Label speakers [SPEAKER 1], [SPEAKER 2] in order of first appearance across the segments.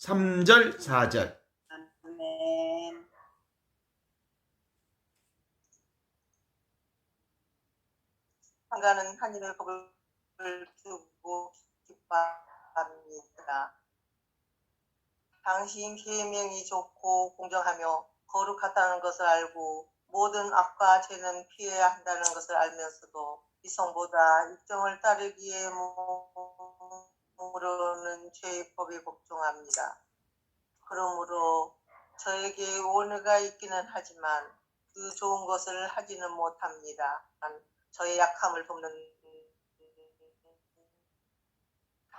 [SPEAKER 1] 3절, 4절.
[SPEAKER 2] 아멘.
[SPEAKER 3] 한가는 하늘의 법을 두고 기뻐합니다. 당신 계명이 좋고 공정하며 거룩하다는 것을 알고 모든 악과 죄는 피해야 한다는 것을 알면서도 이성보다 육정을 따르기에 몸으로는 죄의 법에 복종합니다. 그러므로 저에게 원의가 있기는 하지만 그 좋은 것을 하지는 못합니다. 저의 약함을 돕는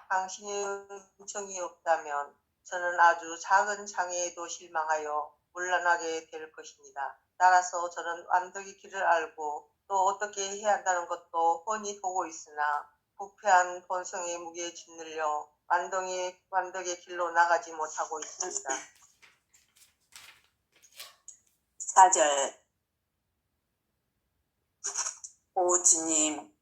[SPEAKER 3] 당신의 은총이 없다면 저는 아주 작은 장애에도 실망하여 물러나게 될 것입니다. 따라서 저는 완덕의 길을 알고 또 어떻게 해야 한다는 것도 뻔히 보고 있으나 부패한 본성의 무게에 짓눌려 완덕의 길로 나가지 못하고 있습니다.
[SPEAKER 2] 4절. 오 주님,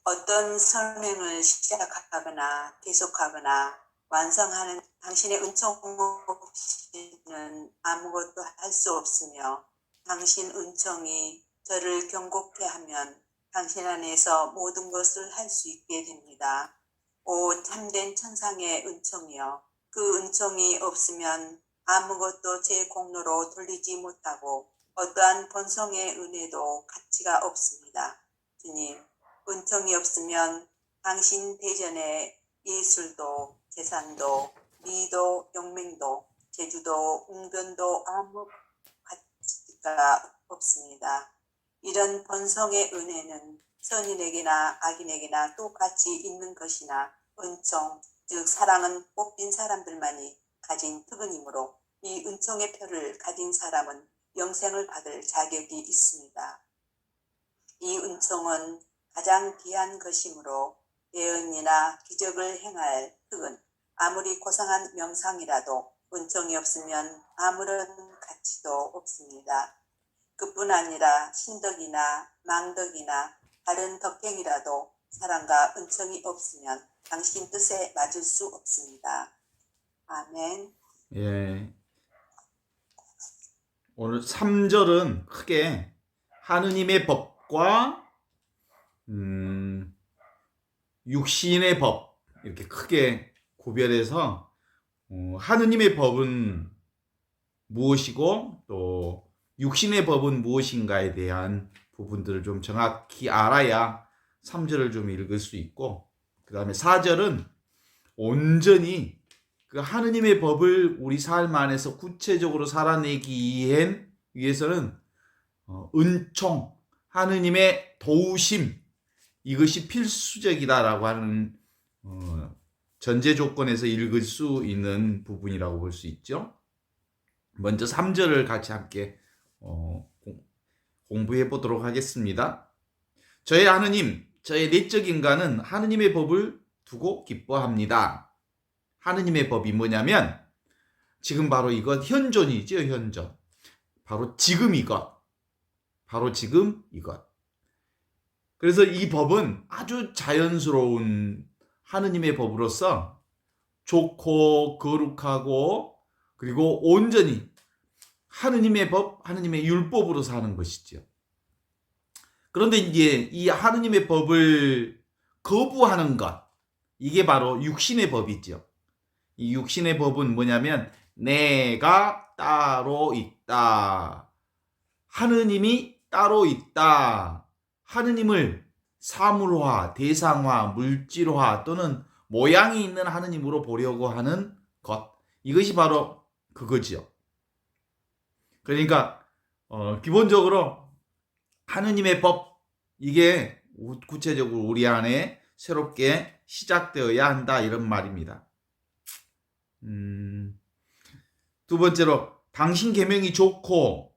[SPEAKER 2] 어떤 설명을 시작하거나 계속하거나 완성하는 당신의 은총 없이는 아무것도 할 수 없으며 당신 은총이 저를 경고케 하면 당신 안에서 모든 것을 할 수 있게 됩니다. 오 참된 천상의 은총이여, 그 은총이 없으면 아무것도 제 공로로 돌리지 못하고 어떠한 본성의 은혜도 가치가 없습니다. 주님, 은총이 없으면 당신 대전의 예술도 재산도 미도 용맹도 제주도 웅변도 아무 가치가 없습니다. 이런 본성의 은혜는 선인에게나 악인에게나 똑같이 있는 것이나 은총, 즉 사랑은 뽑힌 사람들만이 가진 특권이므로 이 은총의 표를 가진 사람은 영생을 받을 자격이 있습니다. 이 은총은 가장 귀한 것이므로 예언이나 기적을 행할 특은, 아무리 고상한 명상이라도 은총이 없으면 아무런 가치도 없습니다. 그뿐 아니라 신덕이나 망덕이나 다른 덕행이라도 사랑과 은총이 없으면 당신 뜻에 맞을 수 없습니다. 아멘.
[SPEAKER 1] 예. 오늘 3절은 크게 하느님의 법과 육신의 법 이렇게 크게 구별해서 하느님의 법은 무엇이고 또 육신의 법은 무엇인가에 대한 부분들을 좀 정확히 알아야 3절을 좀 읽을 수 있고, 그 다음에 4절은 온전히 그 하느님의 법을 우리 삶 안에서 구체적으로 살아내기 위해서는 은총, 하느님의 도우심, 이것이 필수적이다라고 하는 전제 조건에서 읽을 수 있는 부분이라고 볼 수 있죠. 먼저 3절을 같이 함께 공부해 보도록 하겠습니다. 저의 하느님, 저의 내적 인간은 하느님의 법을 두고 기뻐합니다. 하느님의 법이 뭐냐면 지금 바로 이것, 현존이죠. 현존. 바로 지금 이것. 바로 지금 이것. 그래서 이 법은 아주 자연스러운 하느님의 법으로서 좋고 거룩하고 그리고 온전히 하느님의 법, 하느님의 율법으로 사는 것이죠. 그런데 이제 이 하느님의 법을 거부하는 것, 이게 바로 육신의 법이죠. 이 육신의 법은 뭐냐면 내가 따로 있다. 하느님이 따로 있다. 하느님을 사물화, 대상화, 물질화 또는 모양이 있는 하느님으로 보려고 하는 것. 이것이 바로 그거지요. 그러니까 기본적으로 하느님의 법, 이게 구체적으로 우리 안에 새롭게 시작되어야 한다, 이런 말입니다. 두 번째로 당신 계명이 좋고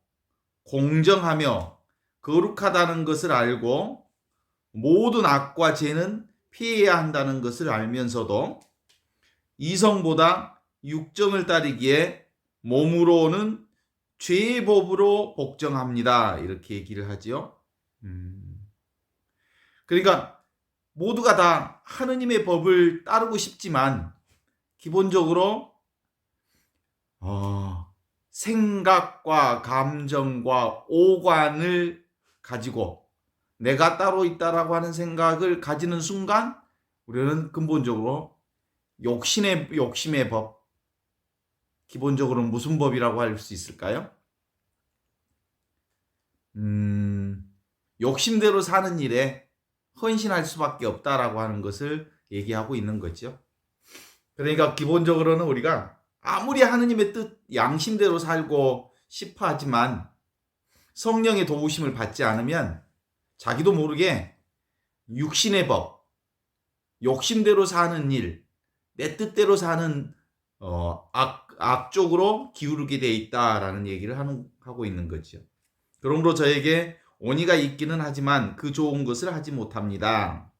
[SPEAKER 1] 공정하며 거룩하다는 것을 알고 모든 악과 죄는 피해야 한다는 것을 알면서도 이성보다 육정을 따르기에 몸으로는 죄의 법으로 복종합니다. 이렇게 얘기를 하지요. 그러니까 모두가 다 하느님의 법을 따르고 싶지만 기본적으로 생각과 감정과 오관을 가지고 내가 따로 있다라고 하는 생각을 가지는 순간 우리는 근본적으로 욕심의 법, 기본적으로 무슨 법이라고 할 수 있을까요? 욕심대로 사는 일에 헌신할 수밖에 없다라고 하는 것을 얘기하고 있는 거죠. 그러니까 기본적으로는 우리가 아무리 하느님의 뜻, 양심대로 살고 싶어 하지만 성령의 도우심을 받지 않으면 자기도 모르게 육신의 법, 욕심대로 사는 일, 내 뜻대로 사는 악쪽으로 기울게 돼 있다라는 얘기를 하고 있는 거죠. 그러므로 저에게 온이가 있기는 하지만 그 좋은 것을 하지 못합니다.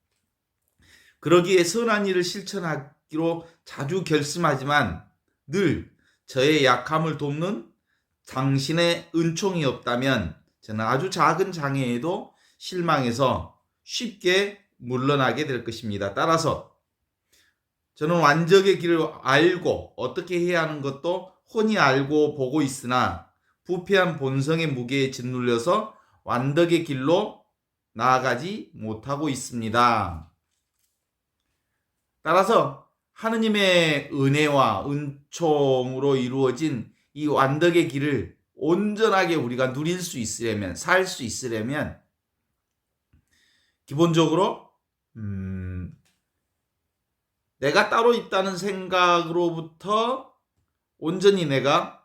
[SPEAKER 1] 그러기에 선한 일을 실천하기로 자주 결심하지만 늘 저의 약함을 돕는 당신의 은총이 없다면 저는 아주 작은 장애에도 실망해서 쉽게 물러나게 될 것입니다. 따라서 저는 완적의 길을 알고 어떻게 해야 하는 것도 훤히 알고 보고 있으나 부패한 본성의 무게에 짓눌려서 완덕의 길로 나아가지 못하고 있습니다. 따라서 하느님의 은혜와 은총으로 이루어진 이 완덕의 길을 온전하게 우리가 누릴 수 있으려면, 살 수 있으려면 기본적으로 내가 따로 있다는 생각으로부터 온전히 내가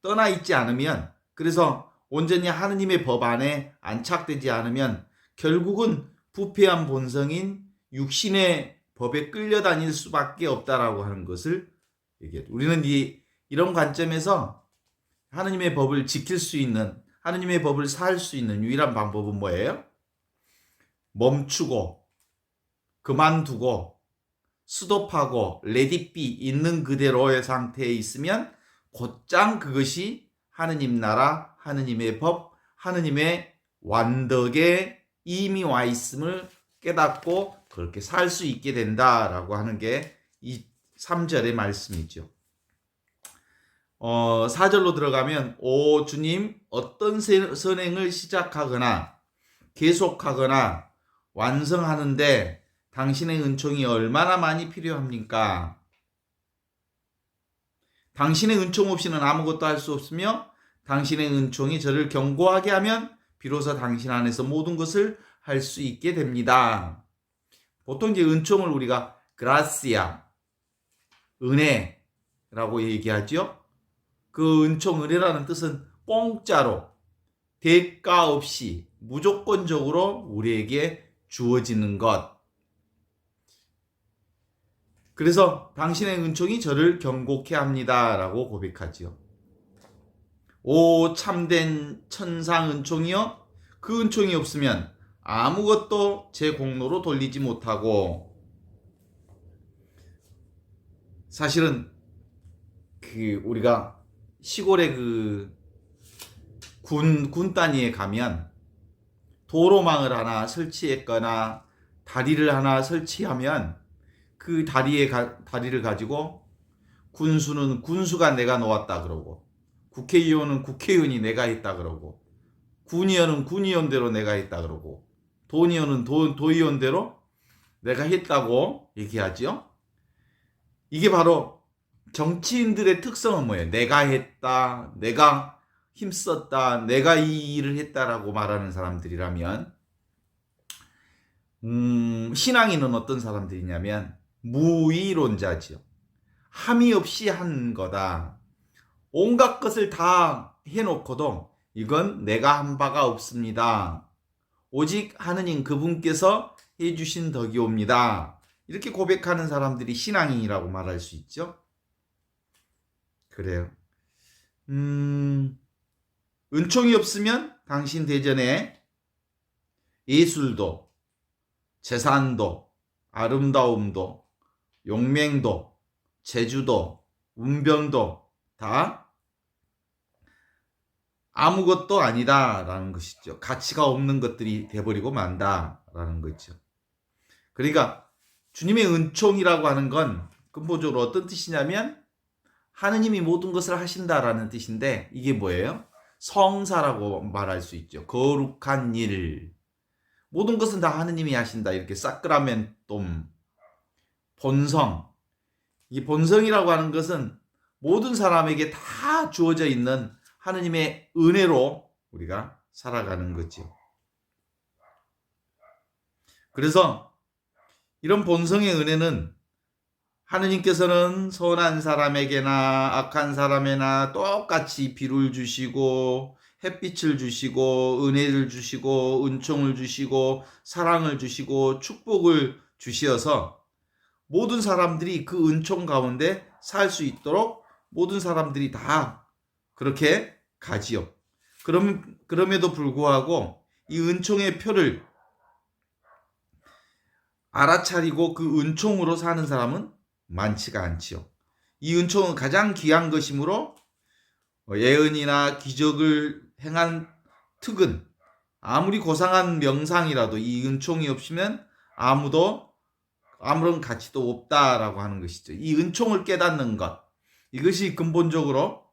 [SPEAKER 1] 떠나 있지 않으면, 그래서 온전히 하느님의 법 안에 안착되지 않으면 결국은 부패한 본성인 육신의 법에 끌려다닐 수밖에 없다라고 하는 것을 얘기해요. 우리는 이런 관점에서 하느님의 법을 지킬 수 있는, 하느님의 법을 살 수 있는 유일한 방법은 뭐예요? 멈추고 그만두고 스톱하고 레디비 있는 그대로의 상태에 있으면 곧장 그것이 하느님 나라, 하느님의 법, 하느님의 완덕에 이미 와 있음을 깨닫고 그렇게 살 수 있게 된다라고 하는 게 이 3절의 말씀이죠. 4절로 들어가면 오 주님, 어떤 선행을 시작하거나 계속하거나 완성하는데 당신의 은총이 얼마나 많이 필요합니까? 당신의 은총 없이는 아무것도 할 수 없으며 당신의 은총이 저를 견고하게 하면 비로소 당신 안에서 모든 것을 할 수 있게 됩니다. 보통 이제 은총을 우리가 그라시아, 은혜라고 얘기하죠. 그 은총, 은혜라는 뜻은 공짜로, 대가 없이 무조건적으로 우리에게 주어지는 것. 그래서 당신의 은총이 저를 견고케 합니다 라고 고백하지요. 오 참된 천상 은총이여, 그 은총이 없으면 아무것도 제 공로로 돌리지 못하고, 사실은 우리가 시골의 군 단위에 가면 도로망을 하나 설치했거나 다리를 하나 설치하면 그 다리를 가지고 군수는 군수가 내가 놓았다 그러고, 국회의원은 국회의원이 내가 했다 그러고, 군의원은 군의원대로 내가 했다 그러고, 도의원은 도의원대로 내가 했다고 얘기하죠. 이게 바로 정치인들의 특성은 뭐예요? 내가 했다, 내가 힘썼다, 내가 이 일을 했다라고 말하는 사람들이라면, 신앙인은 어떤 사람들이냐면 무의론자지요. 함이 없이 한 거다. 온갖 것을 다 해놓고도 이건 내가 한 바가 없습니다. 오직 하느님 그분께서 해주신 덕이옵니다. 이렇게 고백하는 사람들이 신앙인이라고 말할 수 있죠. 그래요. 은총이 없으면 당신 대전에 예술도, 재산도, 아름다움도, 용맹도, 재주도, 운변도 다 아무것도 아니다라는 것이죠. 가치가 없는 것들이 돼버리고 만다라는 거죠. 그러니까 주님의 은총이라고 하는 건 근본적으로 어떤 뜻이냐면 하느님이 모든 것을 하신다라는 뜻인데 이게 뭐예요? 성사라고 말할 수 있죠. 거룩한 일. 모든 것은 다 하느님이 하신다. 이렇게 사크라멘톰, 본성. 이 본성이라고 하는 것은 모든 사람에게 다 주어져 있는 하느님의 은혜로 우리가 살아가는 거죠. 그래서 이런 본성의 은혜는 하느님께서는 선한 사람에게나 악한 사람에나 똑같이 비를 주시고 햇빛을 주시고 은혜를 주시고 은총을 주시고 사랑을 주시고 축복을 주시어서 모든 사람들이 그 은총 가운데 살 수 있도록 모든 사람들이 다 그렇게 가지요. 그럼에도 불구하고 이 은총의 표를 알아차리고 그 은총으로 사는 사람은 많지가 않지요. 이 은총은 가장 귀한 것이므로 예언이나 기적을 행한 특은 아무리 고상한 명상이라도 이 은총이 없으면 아무런 가치도 없다라고 하는 것이죠. 이 은총을 깨닫는 것, 이것이 근본적으로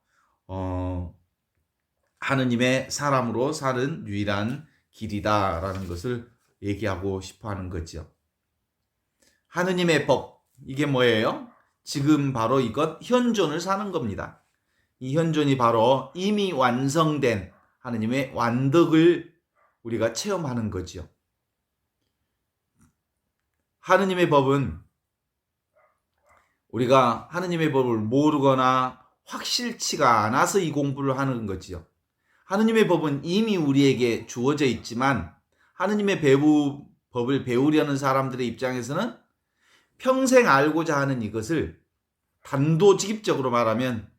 [SPEAKER 1] 하느님의 사람으로 사는 유일한 길이다라는 것을 얘기하고 싶어 하는 거죠. 하느님의 법, 이게 뭐예요? 지금 바로 이것 현존을 사는 겁니다. 이 현존이 바로 이미 완성된 하느님의 완덕을 우리가 체험하는 거지요. 하느님의 법은 우리가 하느님의 법을 모르거나 확실치가 않아서 이 공부를 하는 거지요. 하느님의 법은 이미 우리에게 주어져 있지만 하느님의 법을 배우려는 사람들의 입장에서는 평생 알고자 하는 이것을 단도직입적으로 말하면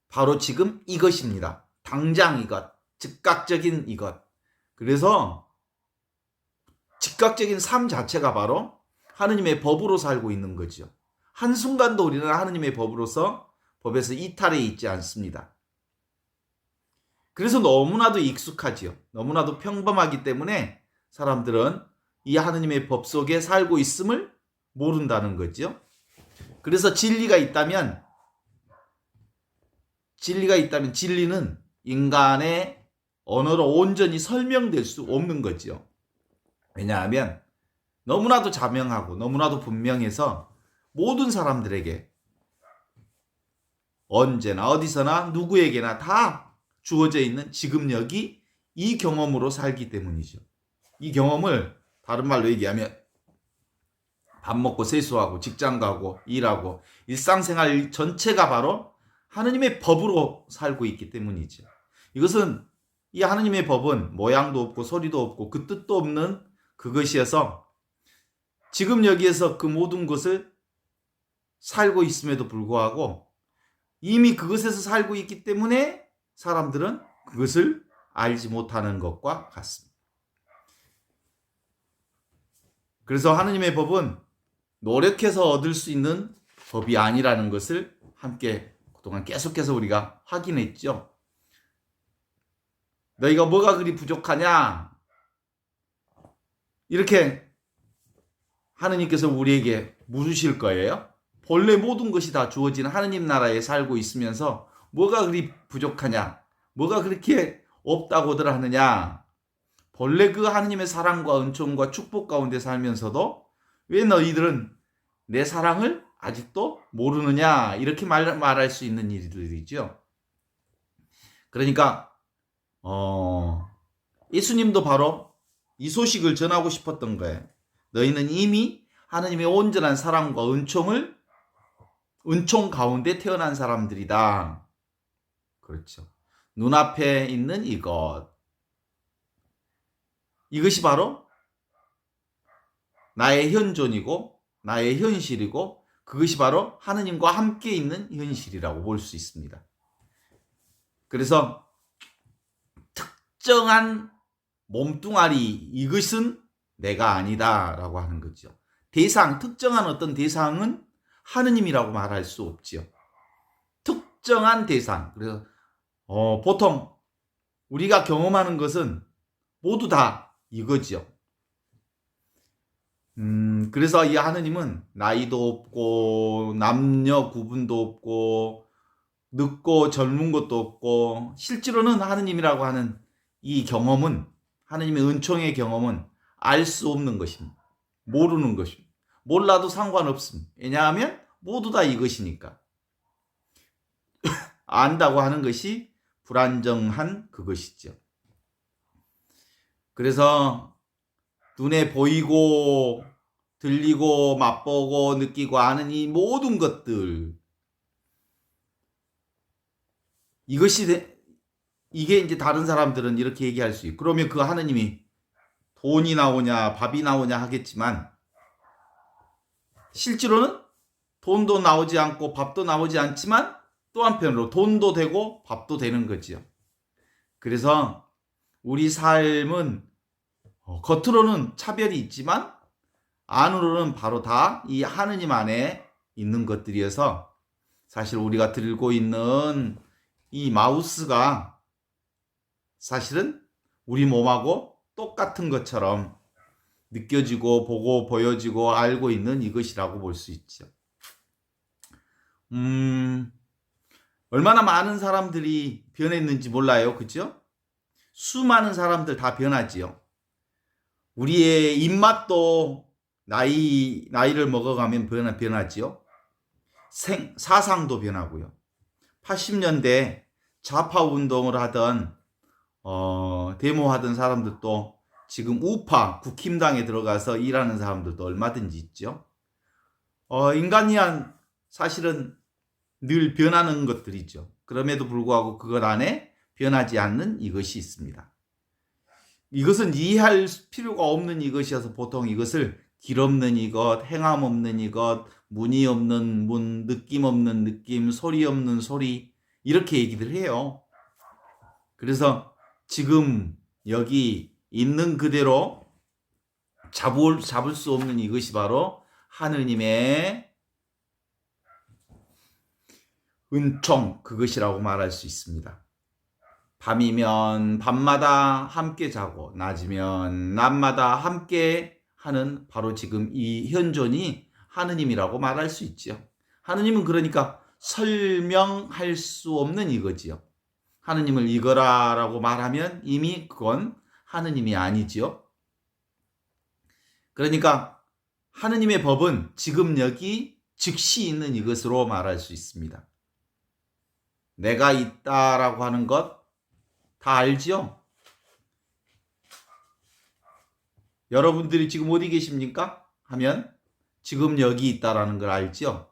[SPEAKER 1] 바로 지금 이것입니다. 당장 이것, 즉각적인 이것. 그래서 즉각적인 삶 자체가 바로 하느님의 법으로 살고 있는 거죠. 한순간도 우리는 하느님의 법에서 이탈해 있지 않습니다. 그래서 너무나도 익숙하지요. 너무나도 평범하기 때문에 사람들은 이 하느님의 법 속에 살고 있음을 모른다는 거죠. 그래서 진리가 있다면 진리는 인간의 언어로 온전히 설명될 수 없는 거죠. 왜냐하면 너무나도 자명하고 너무나도 분명해서 모든 사람들에게 언제나 어디서나 누구에게나 다 주어져 있는 지금 여기 이 경험으로 살기 때문이죠. 이 경험을 다른 말로 얘기하면 밥 먹고 세수하고 직장 가고 일하고 일상생활 전체가 바로 하느님의 법으로 살고 있기 때문이죠. 이것은 이 하느님의 법은 모양도 없고 소리도 없고 그 뜻도 없는 그것이어서 지금 여기에서 그 모든 것을 살고 있음에도 불구하고 이미 그것에서 살고 있기 때문에 사람들은 그것을 알지 못하는 것과 같습니다. 그래서 하느님의 법은 노력해서 얻을 수 있는 법이 아니라는 것을 함께 그동안 계속해서 우리가 확인했죠. 너희가 뭐가 그리 부족하냐? 이렇게 하느님께서 우리에게 물으실 거예요. 본래 모든 것이 다 주어진 하느님 나라에 살고 있으면서 뭐가 그리 부족하냐? 뭐가 그렇게 없다고들 하느냐? 본래 그 하느님의 사랑과 은총과 축복 가운데 살면서도 왜 너희들은 내 사랑을 아직도 모르느냐? 이렇게 말할 수 있는 일들이죠. 그러니까 예수님도 바로 이 소식을 전하고 싶었던 거예요. 너희는 이미 하느님의 온전한 사랑과 은총 가운데 태어난 사람들이다. 그렇죠. 눈앞에 있는 이것이 바로 나의 현존이고 나의 현실이고 그것이 바로 하느님과 함께 있는 현실이라고 볼 수 있습니다. 그래서 특정한 몸뚱아리 이것은 내가 아니다라고 하는 거죠. 특정한 어떤 대상은 하느님이라고 말할 수 없지요. 특정한 대상. 그래서 보통 우리가 경험하는 것은 모두 다 이거지요. 그래서 이 하느님은 나이도 없고 남녀 구분도 없고 늙고 젊은 것도 없고 실제로는 하느님이라고 하는 이 경험은 하느님의 은총의 경험은 알 수 없는 것입니다. 모르는 것입니다. 몰라도 상관없습니다. 왜냐하면 모두 다 이것이니까. 안다고 하는 것이 불안정한 그것이죠. 그래서 눈에 보이고 들리고 맛보고 느끼고 아는 이 모든 것들, 이게 이제 다른 사람들은 이렇게 얘기할 수 있고, 그러면 그 하느님이 돈이 나오냐 밥이 나오냐 하겠지만 실제로는 돈도 나오지 않고 밥도 나오지 않지만 또 한편으로 돈도 되고 밥도 되는 거지요. 그래서 우리 삶은 겉으로는 차별이 있지만 안으로는 바로 다 이 하느님 안에 있는 것들이어서 사실 우리가 들고 있는 이 마우스가 사실은 우리 몸하고 똑같은 것처럼 느껴지고 보고 보여지고 알고 있는 이것이라고 볼 수 있죠. 얼마나 많은 사람들이 변했는지 몰라요. 그죠? 수많은 사람들 다 변하지요. 우리의 입맛도 나이를 먹어가면 변하지요. 사상도 변하고요. 80년대 좌파 운동을 하던 데모하던 사람들도 지금 우파 국힘당에 들어가서 일하는 사람들도 얼마든지 있죠. 인간이 사실은 늘 변하는 것들이죠. 그럼에도 불구하고 그것 안에 변하지 않는 이것이 있습니다. 이것은 이해할 필요가 없는 이것이어서 보통 이것을 길 없는 이것, 행함 없는 이것, 문이 없는 문, 느낌 없는 느낌, 소리 없는 소리, 이렇게 얘기들 해요. 그래서 지금 여기 있는 그대로 잡을 수 없는 이것이 바로 하느님의 은총, 그것이라고 말할 수 있습니다. 밤이면 밤마다 함께 자고 낮이면 낮마다 함께 하는 바로 지금 이 현존이 하느님이라고 말할 수 있죠. 하느님은 그러니까 설명할 수 없는 이거지요. 하느님을 이거라라고 말하면 이미 그건 하느님이 아니지요. 그러니까 하느님의 법은 지금 여기 즉시 있는 이것으로 말할 수 있습니다. 내가 있다라고 하는 것 다 알지요? 여러분들이 지금 어디 계십니까? 하면 지금 여기 있다라는 걸 알지요?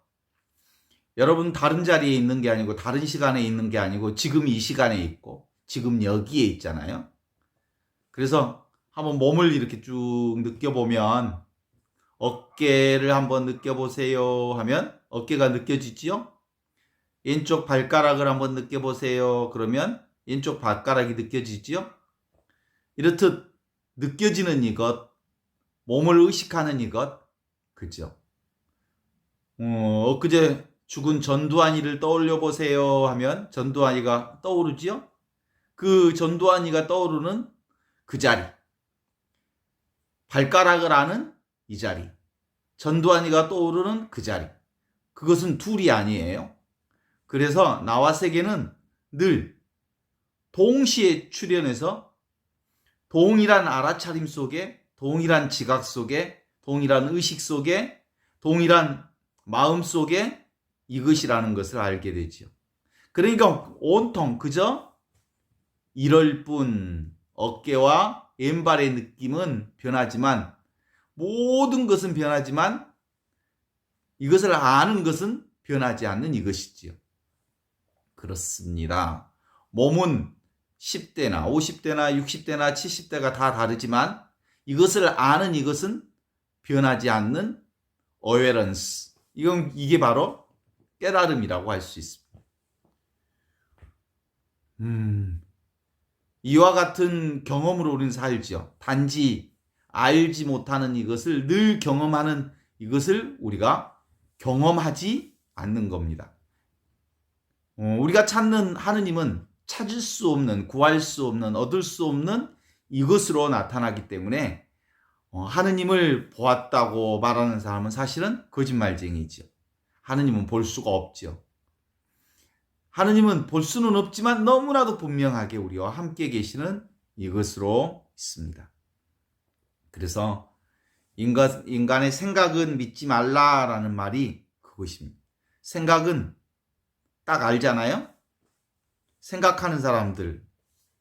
[SPEAKER 1] 여러분 다른 자리에 있는 게 아니고 다른 시간에 있는 게 아니고 지금 이 시간에 있고 지금 여기에 있잖아요. 그래서 한번 몸을 이렇게 쭉 느껴보면 어깨를 한번 느껴보세요 하면 어깨가 느껴지지요? 왼쪽 발가락을 한번 느껴보세요. 그러면 왼쪽 발가락이 느껴지지요? 이렇듯 느껴지는 이것, 몸을 의식하는 이것, 그죠? 엊그제 죽은 전두환이를 떠올려 보세요 하면 전두환이가 떠오르지요? 그 전두환이가 떠오르는 그 자리, 발가락을 아는 이 자리, 전두환이가 떠오르는 그 자리, 그것은 둘이 아니에요. 그래서 나와 세계는 늘 동시에 출현해서 동일한 알아차림 속에, 동일한 지각 속에, 동일한 의식 속에, 동일한 마음 속에 이것이라는 것을 알게 되죠. 그러니까 온통 그저 이럴 뿐 어깨와 왼발의 느낌은 변하지만 모든 것은 변하지만 이것을 아는 것은 변하지 않는 이것이지요. 그렇습니다. 몸은 10대나 50대나 60대나 70대가 다 다르지만 이것을 아는 이것은 변하지 않는 어웨런스. 이게 바로 깨달음이라고 할 수 있습니다. 이와 같은 경험으로 우리는 살죠. 단지 알지 못하는 이것을 늘 경험하는 이것을 우리가 경험하지 않는 겁니다. 우리가 찾는 하느님은 찾을 수 없는, 구할 수 없는, 얻을 수 없는 이것으로 나타나기 때문에 하느님을 보았다고 말하는 사람은 사실은 거짓말쟁이죠. 하느님은 볼 수가 없죠. 하느님은 볼 수는 없지만 너무나도 분명하게 우리와 함께 계시는 이것으로 있습니다. 그래서 인간의 생각은 믿지 말라라는 말이 그것입니다. 생각은 딱 알잖아요. 생각하는 사람들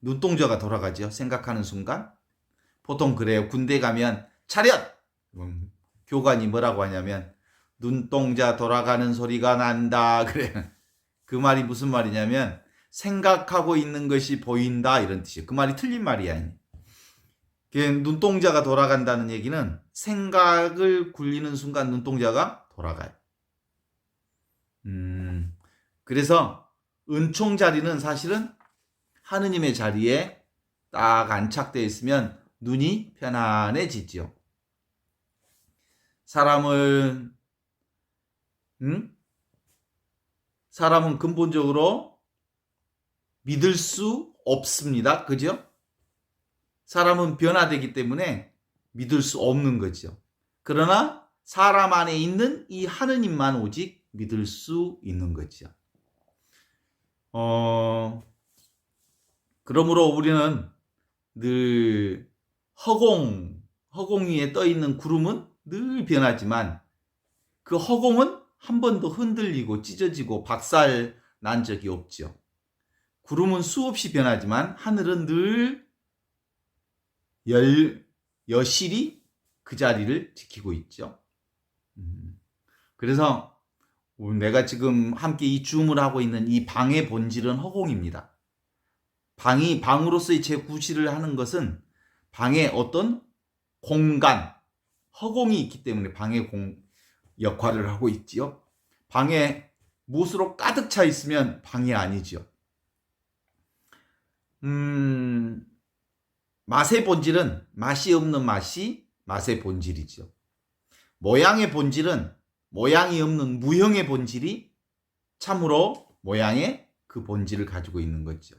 [SPEAKER 1] 눈동자가 돌아가죠. 생각하는 순간. 보통 그래요. 군대 가면 차렷! 교관이 뭐라고 하냐면 눈동자 돌아가는 소리가 난다. 그래. 그 말이 무슨 말이냐면 생각하고 있는 것이 보인다 이런 뜻이에요. 그 말이 틀린 말이야. 눈동자가 돌아간다는 얘기는 생각을 굴리는 순간 눈동자가 돌아가요. 그래서 은총 자리는 사실은 하느님의 자리에 딱 안착되어 있으면 눈이 편안해지죠. 사람은 근본적으로 믿을 수 없습니다. 그죠? 사람은 변화되기 때문에 믿을 수 없는 거죠. 그러나 사람 안에 있는 이 하느님만 오직 믿을 수 있는 거죠. 그러므로 우리는 늘 허공 위에 떠 있는 구름은 늘 변하지만 그 허공은 한 번도 흔들리고 찢어지고 박살 난 적이 없죠. 구름은 수없이 변하지만 하늘은 늘 여실히 그 자리를 지키고 있죠. 그래서 내가 지금 함께 이 줌을 하고 있는 이 방의 본질은 허공입니다. 방으로서의 제 구실을 하는 것은 방에 어떤 공간, 허공이 있기 때문에 방의 역할을 하고 있지요. 방에 무엇으로 가득 차 있으면 방이 아니죠. 맛의 본질은 맛이 없는 맛이 맛의 본질이죠. 모양의 본질은 모양이 없는 무형의 본질이 참으로 모양의 그 본질을 가지고 있는 거죠.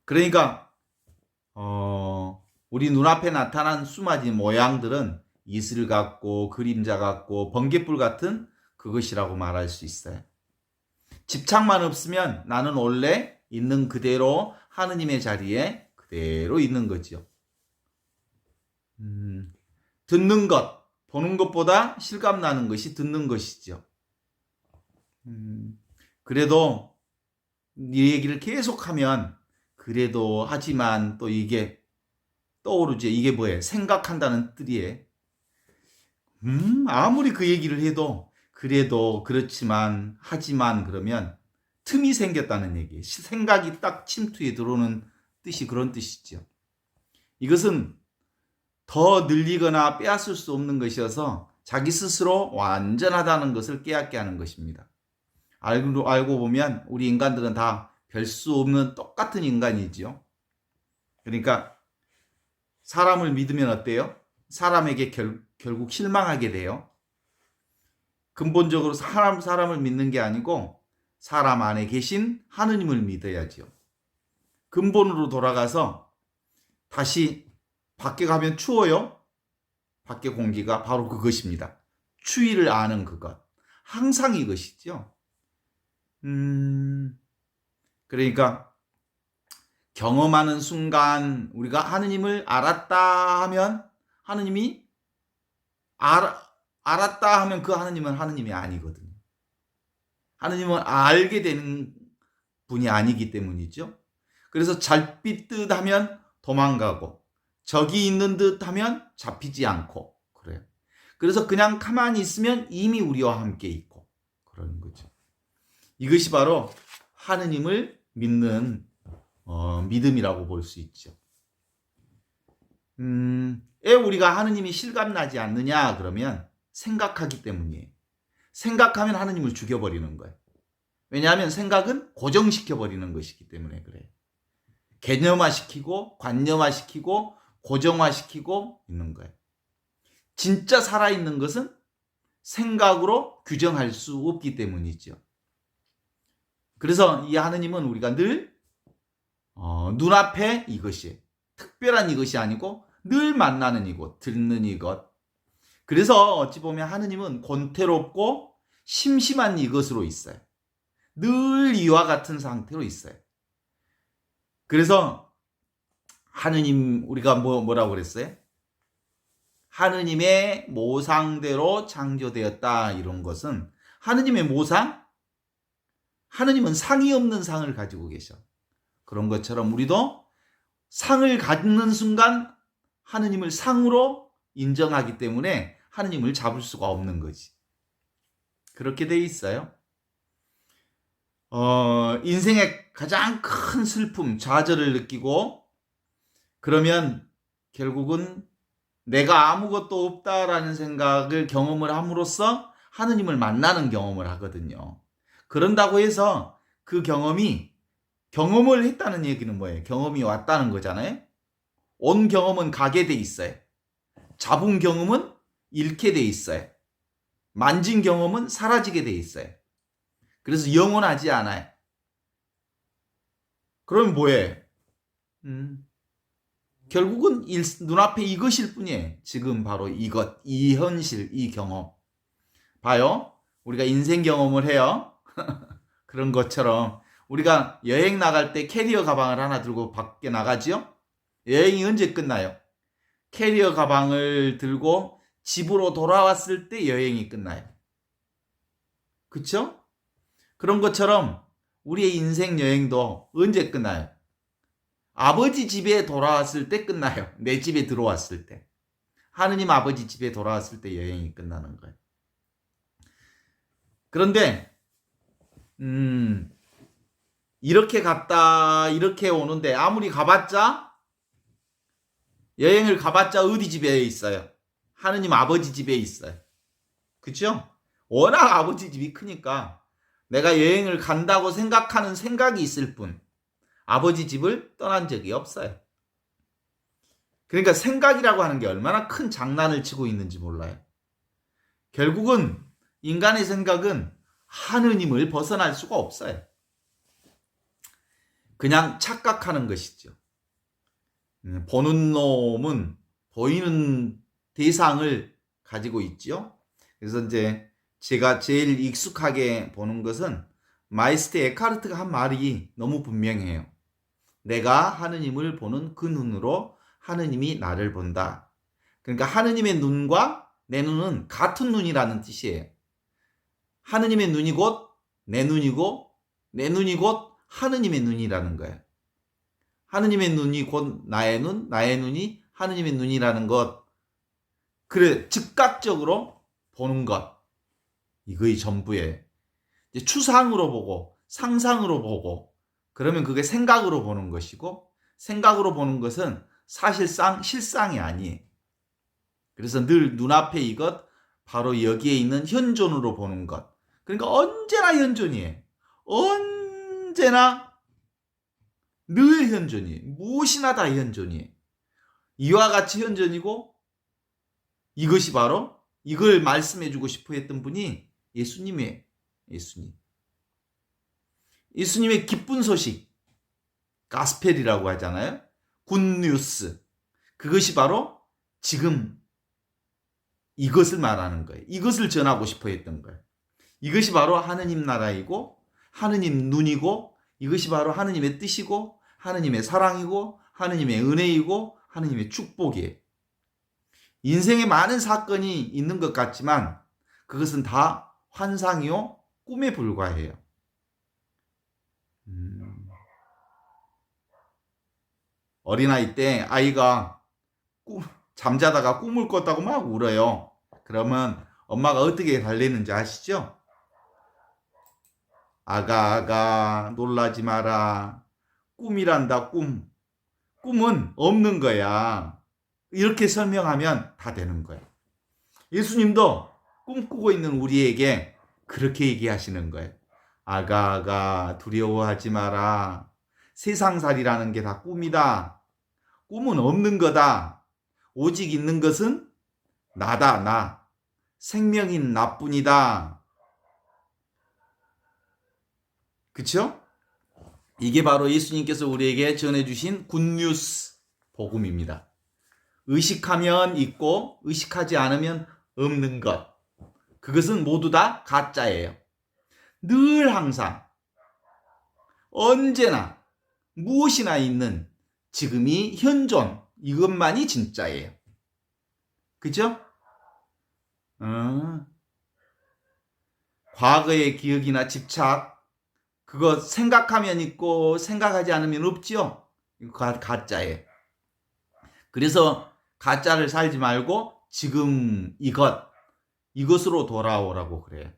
[SPEAKER 1] 그러니까 우리 눈앞에 나타난 수많은 모양들은 이슬 같고 그림자 같고 번갯불 같은 그것이라고 말할 수 있어요. 집착만 없으면 나는 원래 있는 그대로 하느님의 자리에 그대로 있는 거죠. 듣는 것, 보는 것보다 실감나는 것이 듣는 것이죠. 그래도 이 얘기를 계속하면 그래도 하지만 또 이게 떠오르죠. 이게 뭐예요? 생각한다는 뜻이에요. 아무리 그 얘기를 해도 그래도 그렇지만 하지만 그러면 틈이 생겼다는 얘기예요. 생각이 딱 침투에 들어오는 뜻이 그런 뜻이죠. 이것은 더 늘리거나 빼앗을 수 없는 것이어서 자기 스스로 완전하다는 것을 깨닫게 하는 것입니다. 알고 보면 우리 인간들은 다 별 수 없는 똑같은 인간이지요. 그러니까 사람을 믿으면 어때요? 사람에게 결국 실망하게 돼요. 근본적으로 사람을 믿는 게 아니고 사람 안에 계신 하느님을 믿어야죠. 근본으로 돌아가서 다시 밖에 가면 추워요. 밖에 공기가 바로 그것입니다. 추위를 아는 그것. 항상 이것이죠. 그러니까 경험하는 순간 우리가 하느님을 알았다 하면 하느님이 알았다 하면 그 하느님은 하느님이 아니거든요. 하느님은 알게 되는 분이 아니기 때문이죠. 그래서 잘빛 듯 하면 도망가고 적이 있는 듯 하면 잡히지 않고 그래요. 그래서 그냥 가만히 있으면 이미 우리와 함께 있고 그러는 거죠. 이것이 바로 하느님을 믿는 믿음이라고 볼 수 있죠. 왜 우리가 하느님이 실감나지 않느냐 그러면 생각하기 때문이에요. 생각하면 하느님을 죽여버리는 거예요. 왜냐하면 생각은 고정시켜버리는 것이기 때문에 그래요. 개념화시키고 관념화시키고 고정화시키고 있는 거예요. 진짜 살아있는 것은 생각으로 규정할 수 없기 때문이죠. 그래서 이 하느님은 우리가 늘 눈앞에 이것이 특별한 이것이 아니고 늘 만나는 이곳, 듣는 이것. 그래서 어찌 보면 하느님은 권태롭고 심심한 이것으로 있어요. 늘 이와 같은 상태로 있어요. 그래서 하느님, 우리가 뭐라고 그랬어요? 하느님의 모상대로 창조되었다. 이런 것은 하느님의 모상? 하느님은 상이 없는 상을 가지고 계셔. 그런 것처럼 우리도 상을 갖는 순간 하느님을 상으로 인정하기 때문에 하느님을 잡을 수가 없는 거지. 그렇게 돼 있어요. 인생의 가장 큰 슬픔, 좌절을 느끼고 그러면 결국은 내가 아무것도 없다라는 생각을 경험을 함으로써 하느님을 만나는 경험을 하거든요. 그런다고 해서 그 경험을 했다는 얘기는 뭐예요? 경험이 왔다는 거잖아요. 온 경험은 가게 돼 있어요. 잡은 경험은 잃게 돼 있어요. 만진 경험은 사라지게 돼 있어요. 그래서 영원하지 않아요. 그럼 뭐해? 결국은 눈앞에 이것일 뿐이에요. 지금 바로 이것, 이 현실, 이 경험. 봐요. 우리가 인생 경험을 해요. 그런 것처럼 우리가 여행 나갈 때 캐리어 가방을 하나 들고 밖에 나가지요? 여행이 언제 끝나요? 캐리어 가방을 들고 집으로 돌아왔을 때 여행이 끝나요. 그쵸? 그런 것처럼 우리의 인생 여행도 언제 끝나요? 아버지 집에 돌아왔을 때 끝나요. 내 집에 들어왔을 때. 하느님 아버지 집에 돌아왔을 때 여행이 끝나는 거예요. 그런데 이렇게 갔다 이렇게 오는데 아무리 가봤자 여행을 가봤자 어디 집에 있어요? 하느님 아버지 집에 있어요. 그죠? 워낙 아버지 집이 크니까 내가 여행을 간다고 생각하는 생각이 있을 뿐 아버지 집을 떠난 적이 없어요. 그러니까 생각이라고 하는 게 얼마나 큰 장난을 치고 있는지 몰라요. 결국은 인간의 생각은 하느님을 벗어날 수가 없어요. 그냥 착각하는 것이죠. 보는 놈은 보이는 대상을 가지고 있죠. 그래서 이제 제가 제일 익숙하게 보는 것은 마이스터 에카르트가 한 말이 너무 분명해요. 내가 하느님을 보는 그 눈으로 하느님이 나를 본다. 그러니까 하느님의 눈과 내 눈은 같은 눈이라는 뜻이에요. 하느님의 눈이 곧 내 눈이고 내 눈이 곧 하느님의 눈이라는 거예요. 하느님의 눈이 곧 나의 눈, 나의 눈이 하느님의 눈이라는 것. 그래, 즉각적으로 보는 것. 이거의 전부예요. 이제 추상으로 보고 상상으로 보고 그러면 그게 생각으로 보는 것이고 생각으로 보는 것은 사실상 실상이 아니에요. 그래서 늘 눈앞에 이것 바로 여기에 있는 현존으로 보는 것. 그러니까 언제나 현존이에요. 언제나 늘 현존이에요. 무엇이나 다 현존이에요. 이와 같이 현존이고 이것이 바로 이걸 말씀해주고 싶어 했던 분이 예수님이에요. 예수님의 기쁜 소식, 가스펠이라고 하잖아요. 굿뉴스. 그것이 바로 지금 이것을 말하는 거예요. 이것을 전하고 싶어 했던 거예요. 이것이 바로 하느님 나라이고 하느님 눈이고 이것이 바로 하느님의 뜻이고 하느님의 사랑이고 하느님의 은혜이고 하느님의 축복이에요. 인생에 많은 사건이 있는 것 같지만 그것은 다 환상이요 꿈에 불과해요. 어린아이 때 아이가 잠자다가 꿈을 꿨다고 막 울어요. 그러면 엄마가 어떻게 달래는지 아시죠? 아가 놀라지 마라. 꿈이란다 꿈. 꿈은 없는 거야. 이렇게 설명하면 다 되는 거예요. 예수님도 꿈꾸고 있는 우리에게 그렇게 얘기하시는 거예요. 아가 두려워하지 마라. 세상살이라는 게 다 꿈이다. 꿈은 없는 거다. 오직 있는 것은 나다, 나. 생명인 나뿐이다. 그쵸? 이게 바로 예수님께서 우리에게 전해주신 굿뉴스 복음입니다. 의식하면 있고 의식하지 않으면 없는 것. 그것은 모두 다 가짜예요. 늘 항상 언제나 무엇이나 있는 지금이 현존, 이것만이 진짜예요. 그죠? 과거의 기억이나 집착, 그거 생각하면 있고 생각하지 않으면 없죠? 이거 가짜예요. 그래서 가짜를 살지 말고 지금 이것으로 돌아오라고 그래요.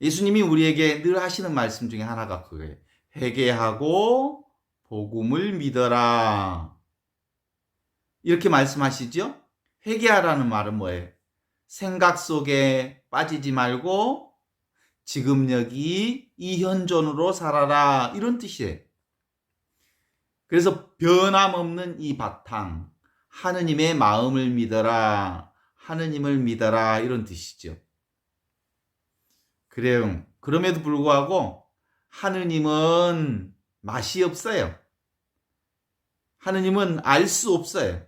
[SPEAKER 1] 예수님이 우리에게 늘 하시는 말씀 중에 하나가 그거예요. 회개하고 복음을 믿어라. 이렇게 말씀하시죠? 회개하라는 말은 뭐예요? 생각 속에 빠지지 말고 지금 여기 이 현존으로 살아라, 이런 뜻이에요. 그래서 변함없는 이 바탕, 하느님의 마음을 믿어라, 하느님을 믿어라, 이런 뜻이죠. 그래요. 그럼에도 불구하고 하느님은 맛이 없어요. 하느님은 알 수 없어요.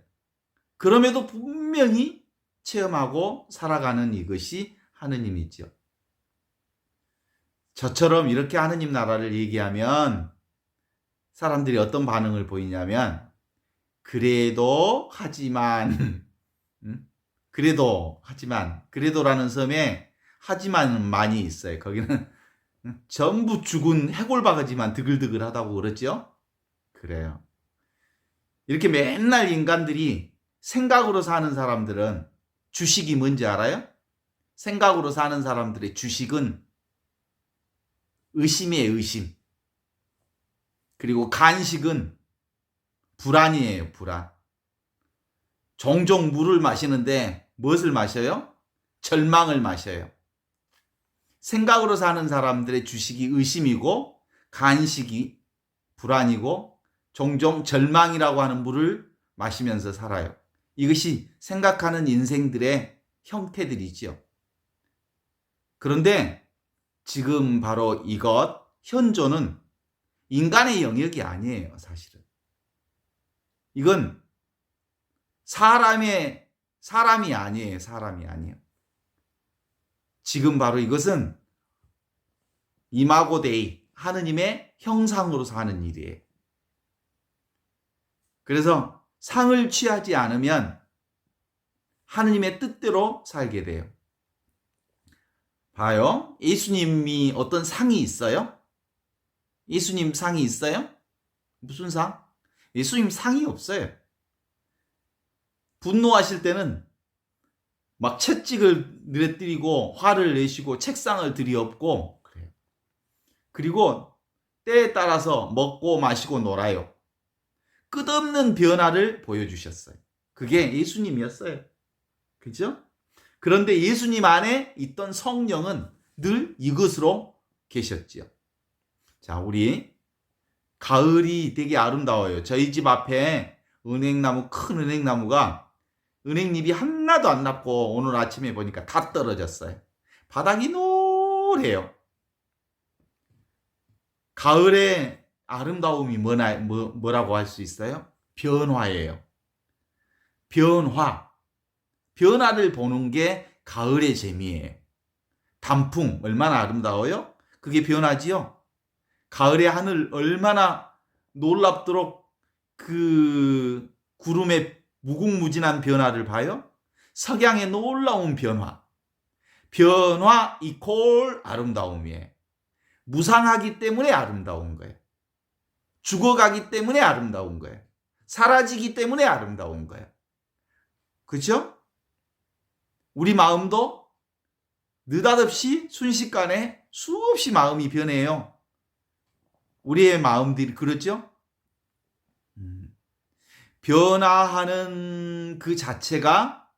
[SPEAKER 1] 그럼에도 분명히 체험하고 살아가는 이것이 하느님이죠. 저처럼 이렇게 하느님 나라를 얘기하면 사람들이 어떤 반응을 보이냐면, 그래도 하지만, 그래도라는 섬에 하지만은 많이 있어요. 거기는 전부 죽은 해골바가지만 드글드글하다고 그러죠. 그래요. 이렇게 맨날 인간들이 생각으로 사는 사람들은 주식이 뭔지 알아요? 생각으로 사는 사람들의 주식은 의심이에요, 의심. 그리고 간식은 불안이에요, 불안. 종종 물을 마시는데 무엇을 마셔요? 절망을 마셔요. 생각으로 사는 사람들의 주식이 의심이고 간식이 불안이고 종종 절망이라고 하는 물을 마시면서 살아요. 이것이 생각하는 인생들의 형태들이죠. 그런데 지금 바로 이것, 현존은 인간의 영역이 아니에요, 사실은. 이건 사람이 아니에요, 사람이 아니에요. 지금 바로 이것은 이마고 데이, 하느님의 형상으로 사는 일이에요. 그래서 상을 취하지 않으면 하느님의 뜻대로 살게 돼요. 봐요. 예수님이 어떤 상이 있어요? 예수님 상이 있어요? 무슨 상? 예수님 상이 없어요. 분노하실 때는 막 채찍을 늘어뜨리고 화를 내시고 책상을 들이엎고 그래요. 그리고 때에 따라서 먹고 마시고 놀아요. 끝없는 변화를 보여주셨어요. 그게 예수님이었어요. 그죠? 그런데 예수님 안에 있던 성령은 늘 이것으로 계셨지요. 자, 우리 가을이 되게 아름다워요. 저희 집 앞에 은행나무, 큰 은행나무가 은행잎이 하나도 안 났고 오늘 아침에 보니까 다 떨어졌어요. 바닥이 노래요. 가을의 아름다움이 뭐라고 할 수 있어요? 변화예요. 변화를 보는 게 가을의 재미예요. 단풍 얼마나 아름다워요? 그게 변화지요. 가을의 하늘 얼마나 놀랍도록 그 구름의 무궁무진한 변화를 봐요. 석양의 놀라운 변화 이콜 아름다움이에요. 무상하기 때문에 아름다운 거예요. 죽어가기 때문에 아름다운 거예요. 사라지기 때문에 아름다운 거예요. 그렇죠? 우리 마음도 느닷없이 순식간에 수없이 마음이 변해요. 우리의 마음들이 그렇죠? 변화하는 그 자체가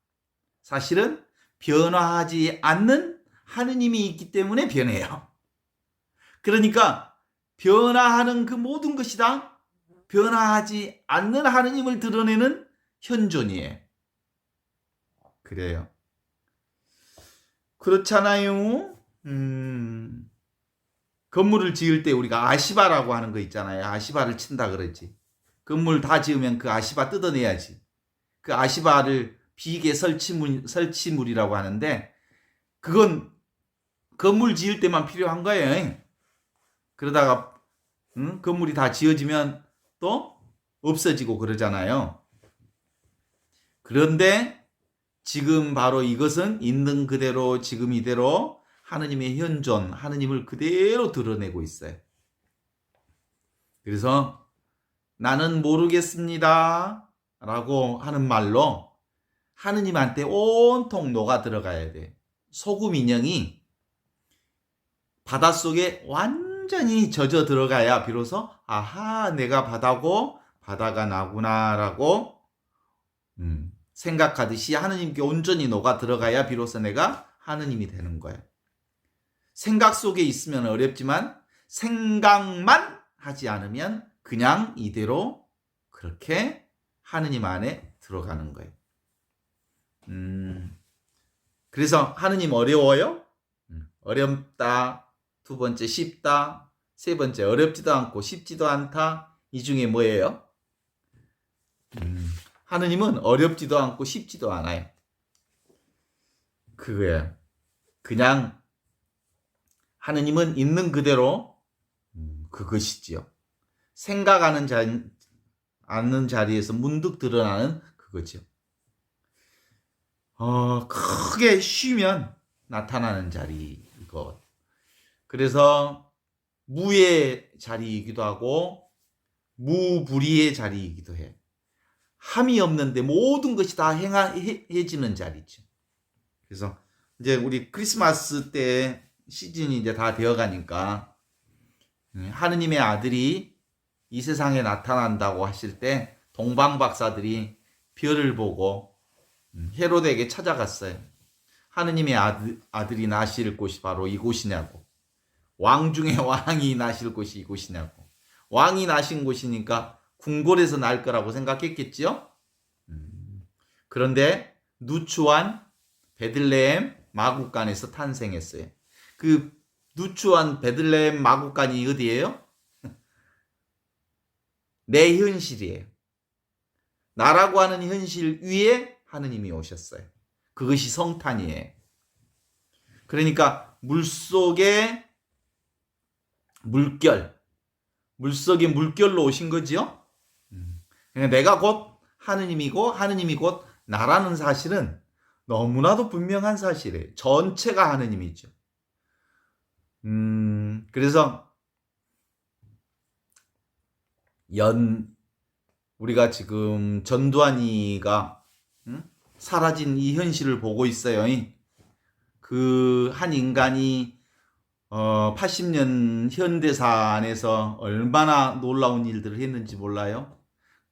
[SPEAKER 1] 사실은 변화하지 않는 하느님이 있기 때문에 변해요. 그러니까 변화하는 그 모든 것이 다 변화하지 않는 하느님을 드러내는 현존이에요. 그래요. 그렇잖아요. 건물을 지을 때 우리가 아시바라고 하는 거 있잖아요. 아시바를 친다 그러지. 건물 다 지으면 그 아시바 뜯어내야지. 그 아시바를 비계 설치물이라고 하는데 그건 건물 지을 때만 필요한 거예요. 그러다가 응? 건물이 다 지어지면 또 없어지고 그러잖아요. 그런데 지금 바로 이것은 있는 그대로 지금 이대로 하느님의 현존, 하느님을 그대로 드러내고 있어요. 그래서 나는 모르겠습니다 라고 하는 말로 하느님한테 온통 녹아 들어가야 돼. 소금 인형이 바닷속에 완전히 젖어 들어가야 비로소 아하 내가 바다고 바다가 나구나 라고 생각하듯이 하느님께 온전히 녹아 들어가야 비로소 내가 하느님이 되는 거예요. 생각 속에 있으면 어렵지만 생각만 하지 않으면 그냥 이대로 그렇게 하느님 안에 들어가는 거예요. 그래서 하느님 어려워요? 어렵다. 두 번째 쉽다. 세 번째 어렵지도 않고 쉽지도 않다. 이 중에 뭐예요? 하느님은 어렵지도 않고 쉽지도 않아요. 그거예요. 그냥 하느님은 있는 그대로 그것이지요. 생각하는 않는 자리에서 문득 드러나는 그거죠. 크게 쉬면 나타나는 자리 이거. 그래서 무의 자리이기도 하고 무불의의 자리이기도 해. 함이 없는데 모든 것이 다 행해지는 자리죠. 그래서 이제 우리 크리스마스 때 시즌이 이제 다 되어가니까 하느님의 아들이 이 세상에 나타난다고 하실 때 동방 박사들이 별을 보고 헤로데에게 찾아갔어요. 하느님의 아들이 나실 곳이 바로 이곳이냐고. 왕 중에 왕이 나실 곳이 이곳이냐고. 왕이 나신 곳이니까 궁궐에서 날 거라고 생각했겠지요. 그런데 누추한 베들레헴 마구간에서 탄생했어요. 그 누추한 베들레헴 마구간이 어디예요? 내 현실이에요. 나라고 하는 현실 위에 하느님이 오셨어요. 그것이 성탄이에요. 그러니까 물속에 물속에 물결로 오신 거지요. 그러니까 내가 곧 하느님이고 하느님이 곧 나라는 사실은 너무나도 분명한 사실이에요. 전체가 하느님이죠. 그래서 우리가 지금 전두환이가 사라진 이 현실을 보고 있어요. 그 한 인간이 80년 현대사 안에서 얼마나 놀라운 일들을 했는지 몰라요?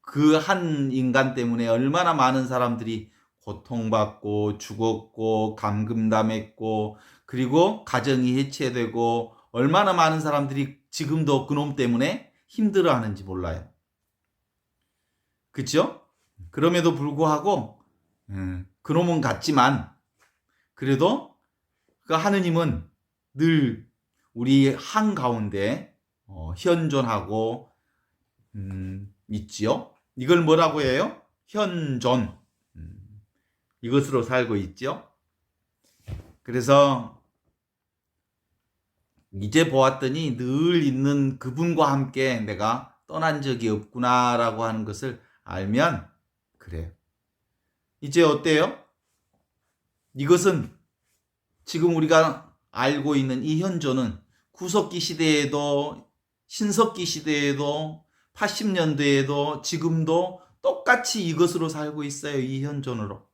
[SPEAKER 1] 그 한 인간 때문에 얼마나 많은 사람들이 고통받고 죽었고 감금당했고 그리고 가정이 해체되고 얼마나 많은 사람들이 지금도 그놈 때문에 힘들어하는지 몰라요. 그렇죠? 그럼에도 불구하고 그놈은 같지만 그래도 그 하느님은 늘 우리 한가운데 현존하고 있지요. 이걸 뭐라고 해요? 현존. 이것으로 살고 있죠. 그래서 이제 보았더니 늘 있는 그분과 함께 내가 떠난 적이 없구나라고 하는 것을 알면 그래요. 이제 어때요? 이것은 지금 우리가 알고 있는 이 현존은 구석기 시대에도 신석기 시대에도 80년대에도 지금도 똑같이 이것으로 살고 있어요. 이 현존으로.